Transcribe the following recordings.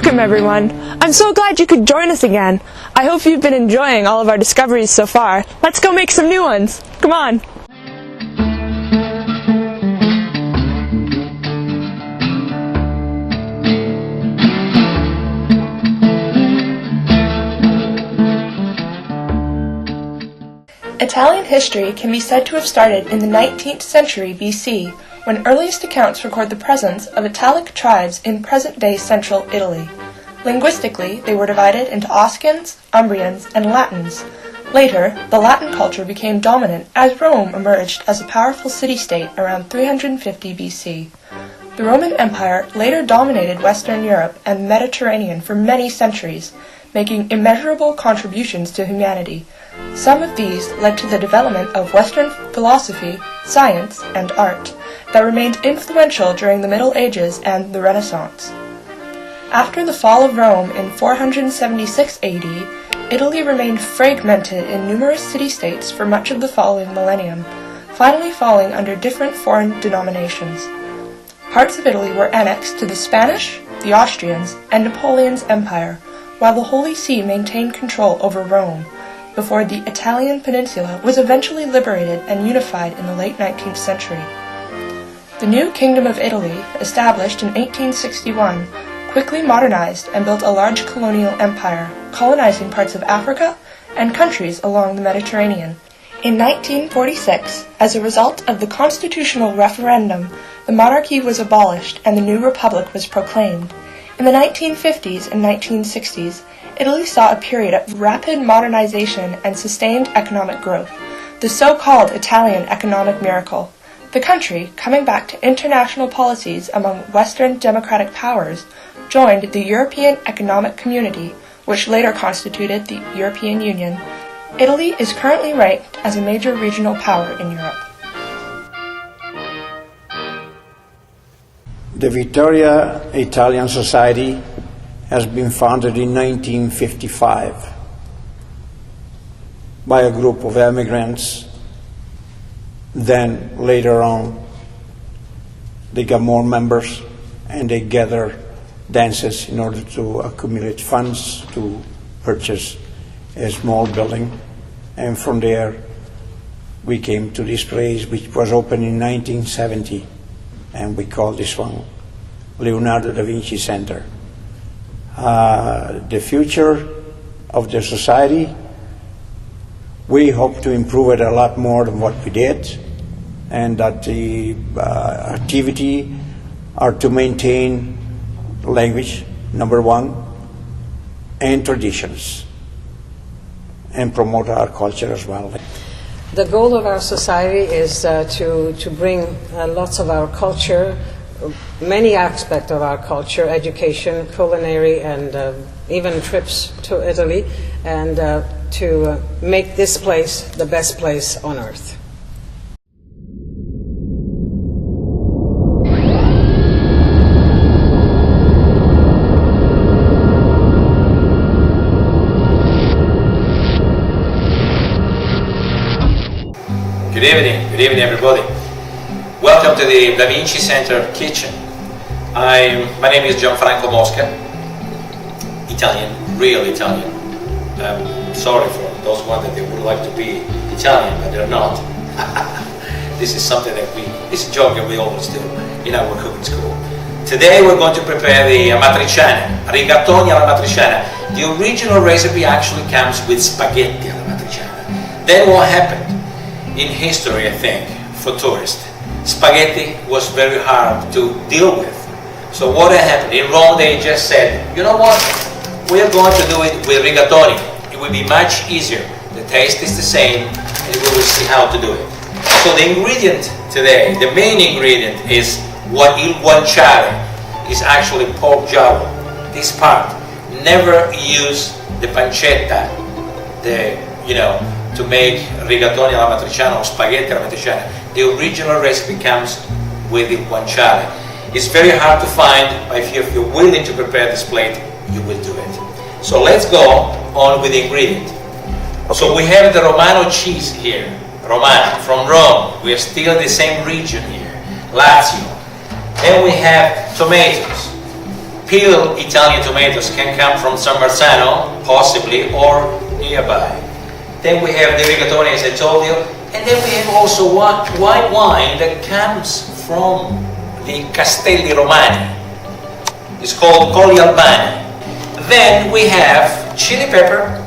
Welcome everyone! I'm so glad you could join us again. I hope you've been enjoying all of our discoveries so far. Let's go make some new ones! Come on! Italian history can be said to have started in the 19th century BC, when earliest accounts record the presence of Italic tribes in present-day central Italy. Linguistically, they were divided into Oscans, Umbrians, and Latins. Later, the Latin culture became dominant as Rome emerged as a powerful city-state around 350 BC. The Roman Empire later dominated Western Europe and the Mediterranean for many centuries, making immeasurable contributions to humanity. Some of these led to the development of Western philosophy, science, and art that remained influential during the Middle Ages and the Renaissance. After the fall of Rome in 476 AD, Italy remained fragmented in numerous city-states for much of the following millennium, finally falling under different foreign denominations. Parts of Italy were annexed to the Spanish, the Austrians, and Napoleon's empire, while the Holy See maintained control over Rome, before the Italian peninsula was eventually liberated and unified in the late 19th century. The new Kingdom of Italy, established in 1861, quickly modernized and built a large colonial empire, colonizing parts of Africa and countries along the Mediterranean. In 1946, as a result of the constitutional referendum, the monarchy was abolished and the new republic was proclaimed. In the 1950s and 1960s, Italy saw a period of rapid modernization and sustained economic growth, the so-called Italian economic miracle. The country, coming back to international policies among Western democratic powers, joined the European Economic Community, which later constituted the European Union. Italy is currently ranked as a major regional power in Europe. The Victoria Italian Society has been founded in 1955 by a group of immigrants. Then later on they got more members and they gather dances in order to accumulate funds to purchase a small building, and from there we came to this place, which was opened in 1970, and we call this one Leonardo da Vinci Center. The future of the society, we hope to improve it a lot more than what we did, and that the activity are to maintain language, number one, and traditions, and promote our culture as well. The goal of our society is to bring lots of our culture, many aspects of our culture, education, culinary, and even trips to Italy, and to make this place the best place on earth. Good evening everybody. Welcome to the Da Vinci Center kitchen. My name is Gianfranco Mosca, Italian, real Italian. Sorry for those ones that they would like to be Italian, but they're not. This is something that it's a joke that we always do in our cooking school. Today we're going to prepare the amatriciana, rigatoni alla matriciana. The original recipe actually comes with spaghetti alla matriciana. Then what happened? In history, I think, for tourists, spaghetti was very hard to deal with. So what happened? In Rome they just said, you know what, we are going to do it with rigatoni. It will be much easier. The taste is the same, and we will see how to do it. So the ingredient today, the main ingredient is what il guanciale, is actually pork jowl. This part. Never use the pancetta, to make rigatoni alla matriciana or spaghetti alla matriciana. The original recipe comes with il guanciale. It's very hard to find, but if you're willing to prepare this plate, you will do it. So let's go on with the ingredient. So we have the Romano cheese here, Romano, from Rome. We are still in the same region here, Lazio. Then we have tomatoes, peeled Italian tomatoes can come from San Marzano, possibly, or nearby. Then we have the rigatoni, as I told you, and then we have also white wine that comes from the Castelli Romani. It's called Colli Albani. Then we have chili pepper,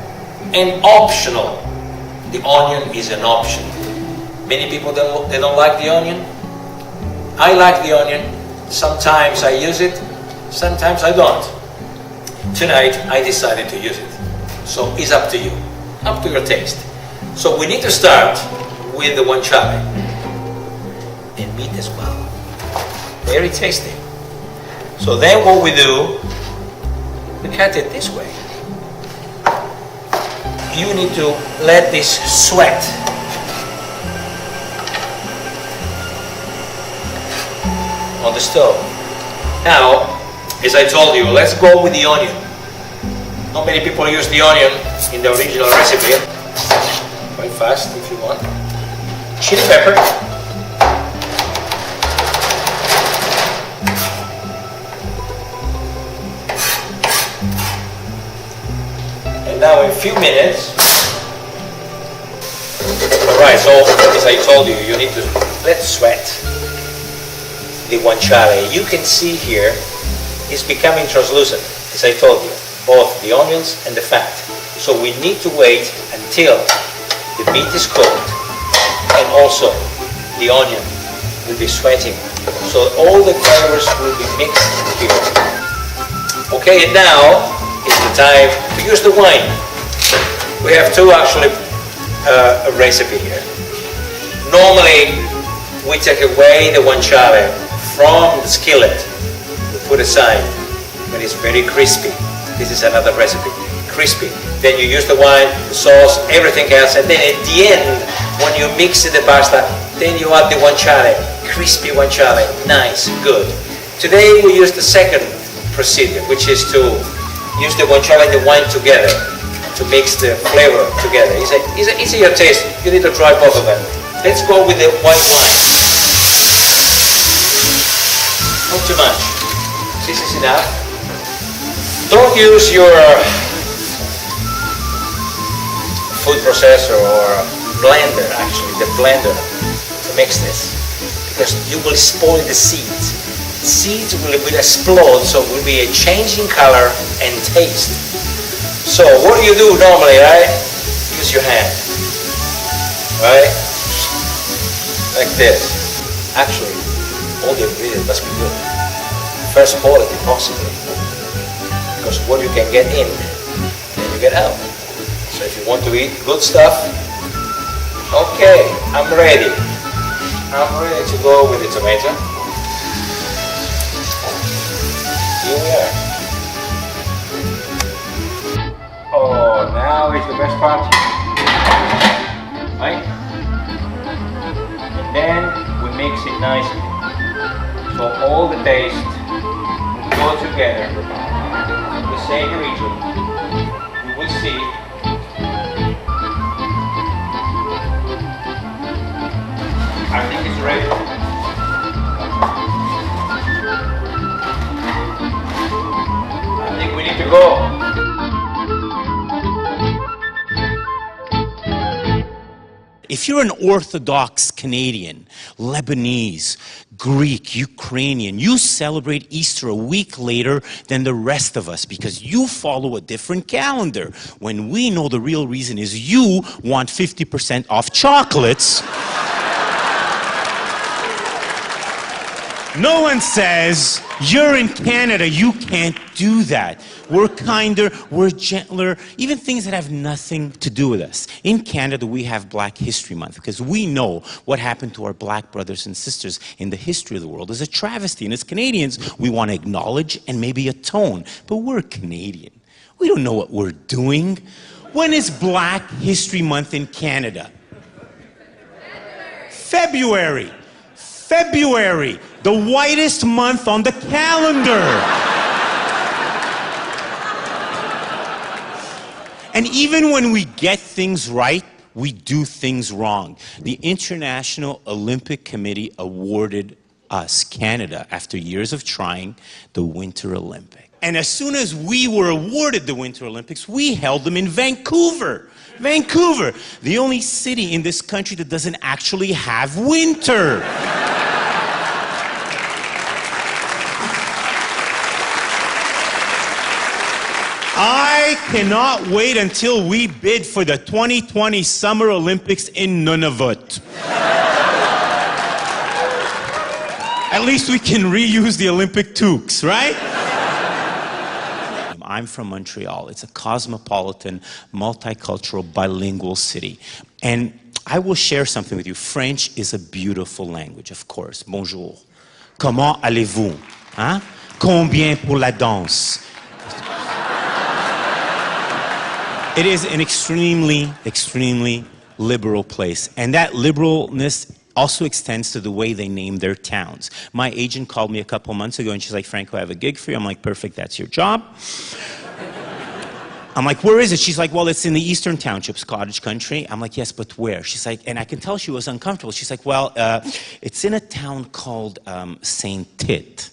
and optional. The onion is an option. Many people they don't like the onion. I like the onion. Sometimes I use it, sometimes I don't. Tonight I decided to use it. So it's up to you, up to your taste. So we need to start with the guanciale and meat as well. Very tasty. So then what we do, we cut it this way. You need to let this sweat. On the stove. Now, as I told you, let's go with the onion. Not many people use the onion in the original recipe. Quite fast if you want. Chili pepper. And now in a few minutes. Alright, so as I told you, you need to let sweat the guanciale. You can see here it's becoming translucent, as I told you, both the onions and the fat. So we need to wait until the meat is cooked and also the onion will be sweating. So all the flavors will be mixed here. Okay, and now is the time to use the wine. We have two actually a recipe here. Normally we take away the guanciale from the skillet, we put aside, but it's very crispy. This is another recipe, crispy. Then you use the wine, the sauce, everything else, and then at the end, when you mix the pasta, then you add the guanciale, crispy guanciale, nice, good. Today we use the second procedure, which is to use the guanciale and the wine together, to mix the flavor together. It's your taste, you need to try both of them. Let's go with the white wine. Not too much. This is enough. Don't use your food processor or blender, actually, the blender, to mix this. Because you will spoil the seeds. Seeds will explode, so it will be a change in color and taste. So what do you do normally, right? Use your hand. Right? Like this. Actually, all the ingredients must be good. First quality, possibly. Because what you can get in, then you get out. So if you want to eat good stuff, okay, I'm ready. I'm ready to go with the tomato. Here we are. Oh, now is the best part. Right? And then we mix it nicely. So all the taste will go together in the same region. You will see. I think it's ready. I think we need to go. If you're an Orthodox Canadian, Lebanese, Greek, Ukrainian, you celebrate Easter a week later than the rest of us because you follow a different calendar. When we know the real reason is you want 50% off chocolates. No one says, you're in Canada, you can't do that. We're kinder, we're gentler, even things that have nothing to do with us. In Canada, we have Black History Month because we know what happened to our black brothers and sisters in the history of the world is a travesty. And as Canadians, we want to acknowledge and maybe atone. But we're Canadian. We don't know what we're doing. When is Black History Month in Canada? February. February, the whitest month on the calendar. And even when we get things right, we do things wrong. The International Olympic Committee awarded us, Canada, after years of trying, the Winter Olympics. And as soon as we were awarded the Winter Olympics, we held them in Vancouver. Vancouver, the only city in this country that doesn't actually have winter. I cannot wait until we bid for the 2020 Summer Olympics in Nunavut. At least we can reuse the Olympic toques, right? I'm from Montreal. It's a cosmopolitan, multicultural, bilingual city. And I will share something with you. French is a beautiful language, of course. Bonjour. Comment allez-vous? Hein? Combien pour la danse? It is an extremely, extremely liberal place. And that liberalness also extends to the way they name their towns. My agent called me a couple months ago and she's like, Franco, I have a gig for you. I'm like, perfect, that's your job. I'm like, where is it? She's like, well, it's in the Eastern Townships, cottage country. I'm like, yes, but where? She's like, and I can tell she was uncomfortable. She's like, well, it's in a town called Saint Tite.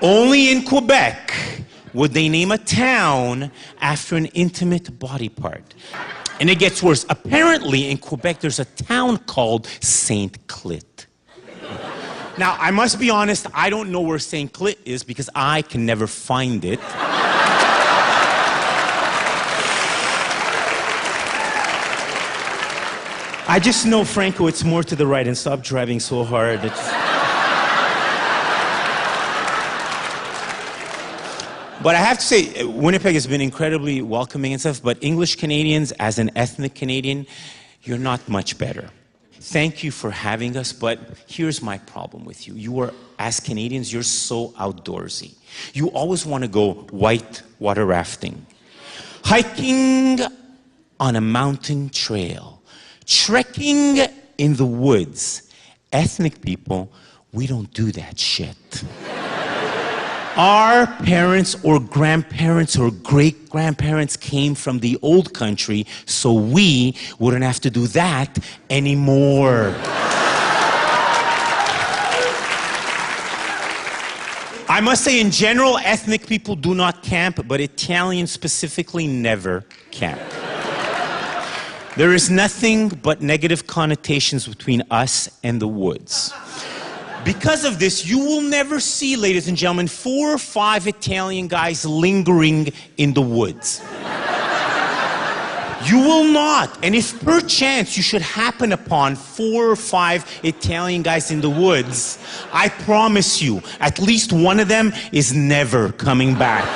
Only in Quebec would they name a town after an intimate body part. And it gets worse. Apparently, in Quebec, there's a town called Saint Clit. Now, I must be honest, I don't know where Saint Clit is because I can never find it. I just know, Franco, it's more to the right, and stop driving so hard. But I have to say, Winnipeg has been incredibly welcoming and stuff, but English Canadians, as an ethnic Canadian, you're not much better. Thank you for having us, but here's my problem with you. You are, as Canadians, you're so outdoorsy. You always want to go white water rafting, hiking on a mountain trail, trekking in the woods. Ethnic people, we don't do that shit. Our parents or grandparents or great-grandparents came from the old country, so we wouldn't have to do that anymore. I must say, in general, ethnic people do not camp, but Italians specifically never camp. There is nothing but negative connotations between us and the woods. Because of this, you will never see, ladies and gentlemen, 4 or 5 Italian guys lingering in the woods. You will not. And if perchance you should happen upon 4 or 5 Italian guys in the woods, I promise you, at least one of them is never coming back.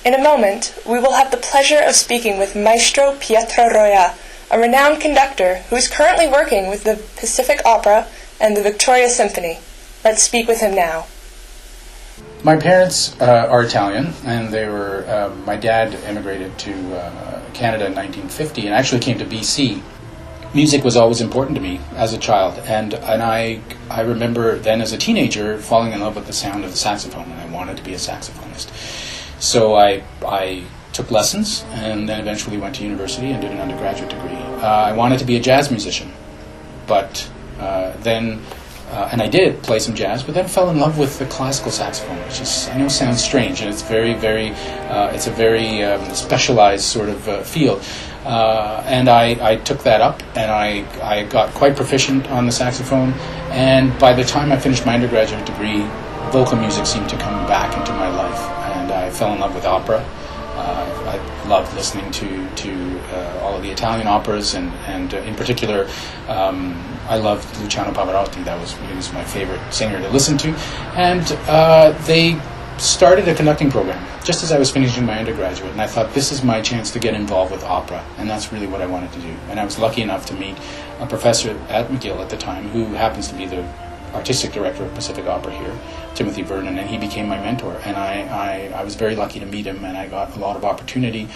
In a moment, we will have the pleasure of speaking with Maestro Pietro Roya, a renowned conductor who is currently working with the Pacific Opera and the Victoria Symphony. Let's speak with him now. My parents are Italian, and they were. My dad immigrated to Canada in 1950, and actually came to BC. Music was always important to me as a child, and I remember then as a teenager falling in love with the sound of the saxophone, and I wanted to be a saxophonist. So I took lessons, and then eventually went to university and did an undergraduate degree. I wanted to be a jazz musician, but then. And I did play some jazz, but then fell in love with the classical saxophone, which is, I know sounds strange, and it's it's a very specialized sort of field. And I took that up, and I got quite proficient on the saxophone, and by the time I finished my undergraduate degree, vocal music seemed to come back into my life, and I fell in love with opera. I loved listening to all of the Italian operas, and in particular, I loved Luciano Pavarotti. He was my favorite singer to listen to. And they started a conducting program just as I was finishing my undergraduate, and I thought, this is my chance to get involved with opera, and that's really what I wanted to do. And I was lucky enough to meet a professor at McGill at the time, who happens to be the artistic director of Pacific Opera here, Timothy Vernon, and he became my mentor. And I was very lucky to meet him, and I got a lot of opportunity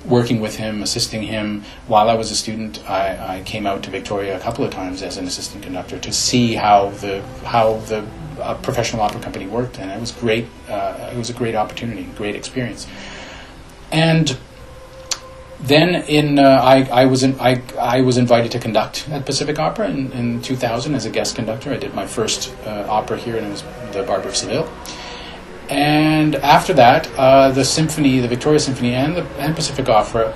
working with him, assisting him. While I was a student, I came out to Victoria a couple of times as an assistant conductor to see how the professional opera company worked, and it was great. It was a great opportunity, great experience. And then I was invited to conduct at Pacific Opera in 2000 as a guest conductor. I did my first opera here, and it was the Barber of Seville. And after that, the Victoria Symphony and Pacific Opera,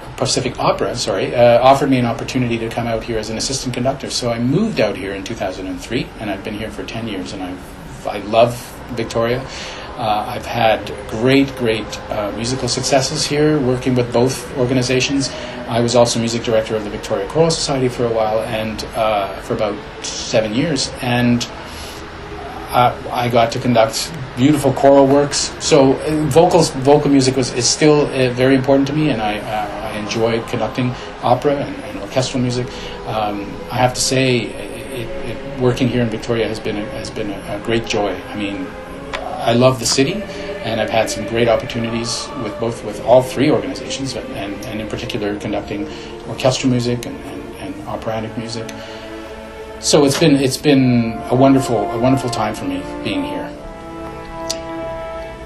offered me an opportunity to come out here as an assistant conductor. So I moved out here in 2003, and I've been here for 10 years, and I love Victoria. I've had great musical successes here, working with both organizations. I was also music director of the Victoria Choral Society for a while, and for about 7 years, and I got to conduct beautiful choral works. So vocal music is still very important to me, and I enjoy conducting opera and orchestral music. I have to say, working here in Victoria has been a great joy. I mean, I love the city, and I've had some great opportunities with all three organizations, and in particular conducting orchestral music and operatic music. So it's been a wonderful time for me being here.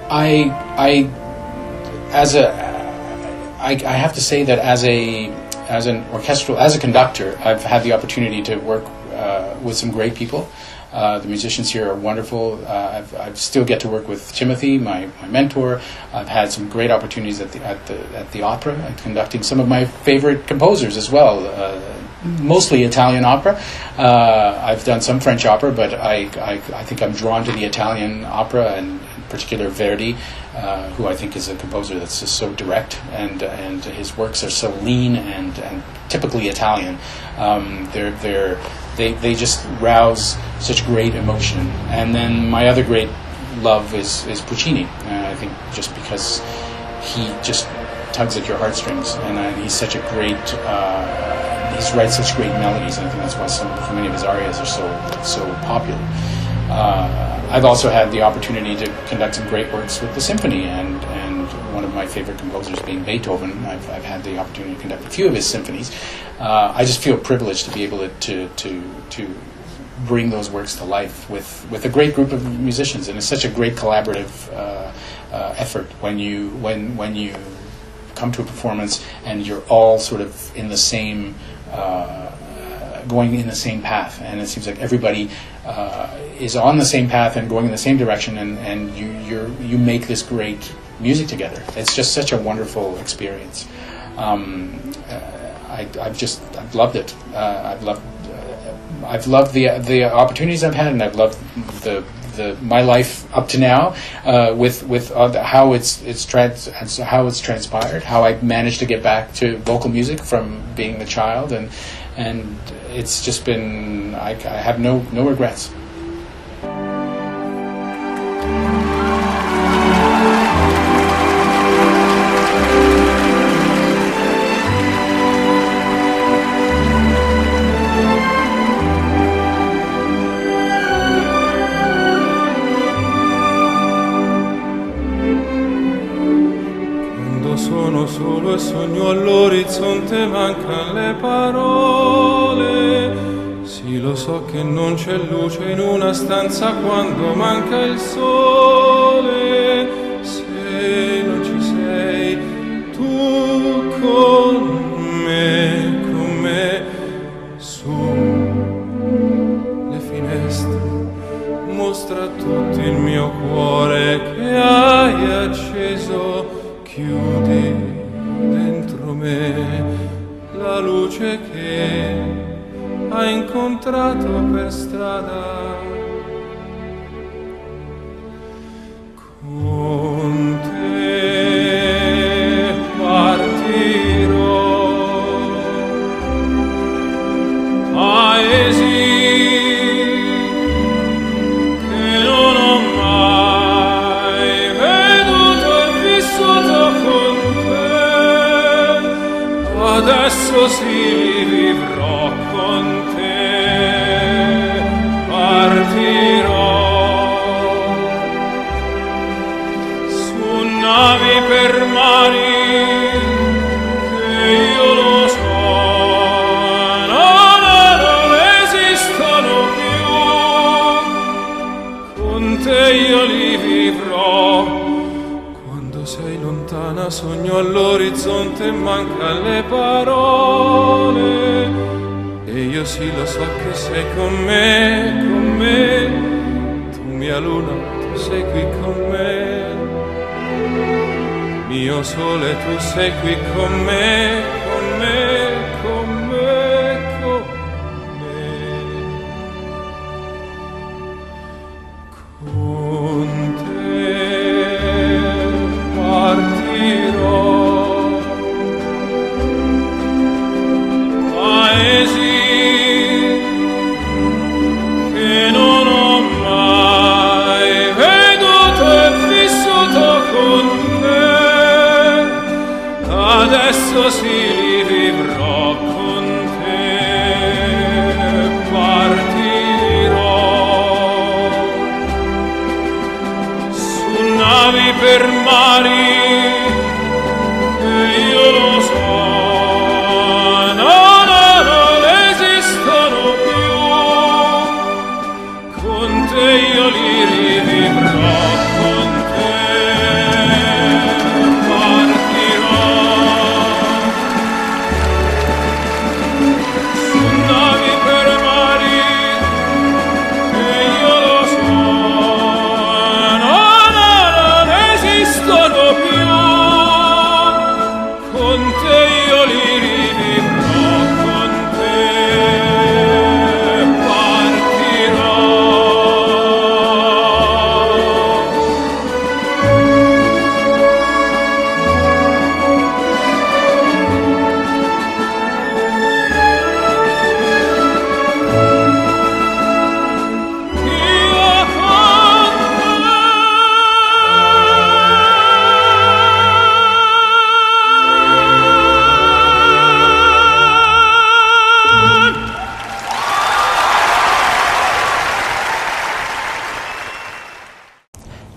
I have to say that as a conductor, I've had the opportunity to work with some great people. The musicians here are wonderful. I still get to work with Timothy, my mentor. I've had some great opportunities at the opera, conducting some of my favorite composers as well. Mostly Italian opera. I've done some French opera, but I think I'm drawn to the Italian opera, and in particular Verdi, who I think is a composer that's just so direct, and his works are so lean and typically Italian. They just rouse such great emotion. And then my other great love is Puccini. I think just because he just tugs at your heartstrings, and he's such a great. He writes such great melodies, and I think that's why so many of his arias are so popular. I've also had the opportunity to conduct some great works with the symphony, and one of my favorite composers being Beethoven. I've had the opportunity to conduct a few of his symphonies. I just feel privileged to be able to bring those works to life with a great group of musicians, and it's such a great collaborative effort when you come to a performance and you're all sort of in the same going in the same path, and it seems like everybody is on the same path and going in the same direction, and you make this great music together. It's just such a wonderful experience. I've loved it. I've loved the opportunities I've had, and I've loved my life up to now, with how it's transpired, how I managed to get back to vocal music from being a child, and it's just been, I have no regrets. all'orizzonte mancan le parole. Sì, lo so che non c'è luce in una stanza quando manca il sole. Se non ci sei tu con me, su le finestre mostra a tutti il mio cuore che hai acceso. Chiudi dentro me la luce che hai incontrato per strada. Con te partirò, paesi che non ho mai veduto e vissuto con te. Adesso sì vivrò con te, partirò su navi per mari che io lo so non esistono più. Con te io li vivrò. Quando sei lontana sogno all'orizzonte e mancan le parole. E io sì lo so che sei con me, tu mia luna, tu sei qui con me, mio sole, tu sei qui con me, con me, con me, con me. Con te partirò, paesi che non ho mai veduto e vissuto con te. Adesso sì li vivrò con te, partirò su navi per mari che io lo so non esistono più. Con te io li rivivrò, con te partirò su navi per mari che io lo so non esistono più. Con te io li rivivrò, con te partirò. Io con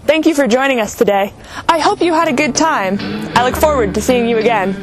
Thank you for joining us today. I hope you had a good time. I look forward to seeing you again.